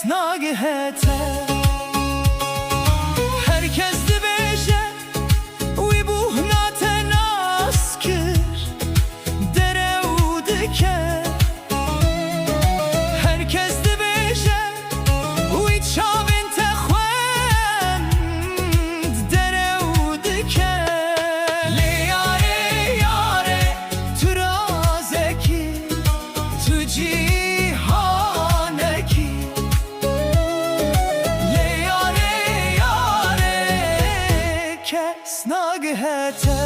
ناگهته herkes dibêje wî buhnate nas kir dere û dike herkes dibêje wî çavên te xwend dere û dike lê yare yare tu razekî tu cîhanekî kes nagihete